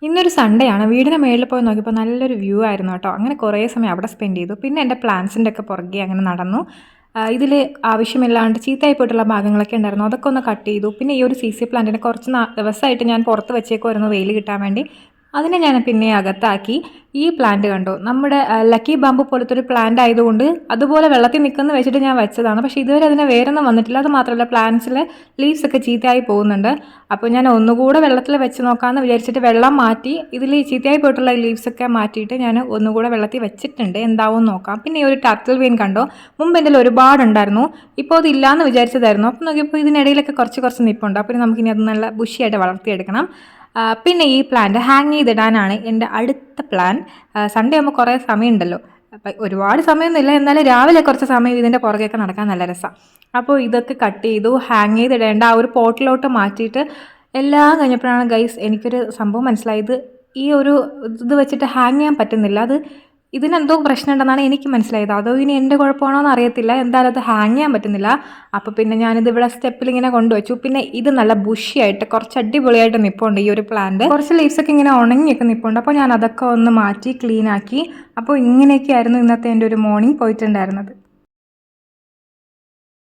ഇന്നൊരു സൺഡേ ആണ്. വീടിന് മേളിൽ പോയി നോക്കിയപ്പോൾ നല്ലൊരു വ്യൂ ആയിരുന്നു കേട്ടോ. അങ്ങനെ കുറേ സമയം അവിടെ സ്പെൻഡ് ചെയ്തു. പിന്നെ എൻ്റെ പ്ലാന്റ്സിൻ്റെ ഒക്കെ പുറകെ അങ്ങനെ നടന്നു. ഇതിൽ ആവശ്യമില്ലാണ്ട് ചീത്തയായി പോയിട്ടുള്ള ഭാഗങ്ങളൊക്കെ ഉണ്ടായിരുന്നു. അതൊക്കെ ഒന്ന് കട്ട് ചെയ്തു. പിന്നെ ഈ ഒരു CC പ്ലാന്റിനെ കുറച്ച് ദിവസമായിട്ട് ഞാൻ പുറത്ത് വെച്ചേക്കുമായിരുന്നു വെയിൽ കിട്ടാൻ വേണ്ടി. അതിനെ ഞാൻ പിന്നെ അകത്താക്കി. ഈ പ്ലാന്റ് കണ്ടോ, നമ്മുടെ ലക്കി ബാമ്പു പോലത്തെ ഒരു പ്ലാന്റ് ആയതുകൊണ്ട് അതുപോലെ വെള്ളത്തിൽ നിൽക്കുന്ന വെച്ചിട്ട് ഞാൻ വെച്ചതാണ്. പക്ഷേ ഇതുവരെ അതിന് വേരൊന്നും വന്നിട്ടില്ല. അത് മാത്രമല്ല പ്ലാന്റ്സിലെ ലീവ്സ് ഒക്കെ ചീത്തയായി പോകുന്നുണ്ട്. അപ്പോൾ ഞാൻ ഒന്നുകൂടെ വെള്ളത്തിൽ വെച്ച് നോക്കാമെന്ന് വിചാരിച്ചിട്ട് വെള്ളം മാറ്റി ഇതിൽ ചീത്തയായി പോയിട്ടുള്ള ലീവ്സൊക്കെ മാറ്റിയിട്ട് ഞാൻ ഒന്നുകൂടെ വെള്ളത്തിൽ വെച്ചിട്ടുണ്ട്. എന്താവും നോക്കാം. പിന്നെ ഈ ഒരു ടർട്ടിൽ വീൻ കണ്ടോ, മുമ്പ് എൻ്റെ ഒരുപാടുണ്ടായിരുന്നു. ഇപ്പോൾ അതില്ലാന്ന് വിചാരിച്ചതായിരുന്നു. അപ്പോൾ നോക്കിയപ്പോൾ ഇതിനിടയിലൊക്കെ കുറച്ച് നിൽപ്പുണ്ട്. അപ്പോൾ നമുക്കിനി അത് നല്ല ബുഷിയായിട്ട് വളർത്തിയെടുക്കണം. പിന്നെ ഈ പ്ലാന്റ് ഹാങ് ചെയ്തിടാനാണ് എൻ്റെ അടുത്ത പ്ലാൻ. സൺഡേ ആകുമ്പോൾ കുറേ സമയമുണ്ടല്ലോ. അപ്പം ഒരുപാട് സമയമൊന്നുമില്ല, എന്നാലും രാവിലെ കുറച്ച് സമയം ഇതിൻ്റെ പുറകെയൊക്കെ നടക്കാൻ നല്ല രസമാണ്. അപ്പോൾ ഇതൊക്കെ കട്ട് ചെയ്തു. ഹാങ് ചെയ്തിടേണ്ട ആ ഒരു പോട്ടിലോട്ട് മാറ്റിയിട്ട് എല്ലാം കഴിഞ്ഞപ്പോഴാണ് ഗൈസ് എനിക്കൊരു സംഭവം മനസ്സിലായത്. ഈ ഒരു ഇത് വെച്ചിട്ട് ഹാങ് ചെയ്യാൻ പറ്റുന്നില്ല. ഇതിനെന്തോ പ്രശ്നമുണ്ടെന്നാണ് എനിക്ക് മനസ്സിലായത്. അതോ ഇനി എൻ്റെ കുഴപ്പമാണോ എന്ന് അറിയത്തില്ല. എന്തായാലും അത് ഹാങ് ചെയ്യാൻ പറ്റുന്നില്ല. അപ്പോൾ പിന്നെ ഞാനിത് ഇവിടെ സ്റ്റെപ്പിൽ ഇങ്ങനെ കൊണ്ടുവച്ചു. പിന്നെ ഇത് നല്ല ബുഷിയായിട്ട് കുറച്ച് അടിപൊളിയായിട്ട് നിൽപ്പുണ്ട് ഈ ഒരു പ്ലാന്റ്. കുറച്ച് ലീവ്സൊക്കെ ഇങ്ങനെ ഉണങ്ങിയൊക്കെ നിൽപ്പുണ്ട്. അപ്പോൾ ഞാൻ അതൊക്കെ ഒന്ന് മാറ്റി ക്ലീൻ ആക്കി. അപ്പോൾ ഇങ്ങനെയൊക്കെയായിരുന്നു ഇന്നത്തെ എൻ്റെ ഒരു മോർണിംഗ് പോയിട്ടുണ്ടായിരുന്നത്.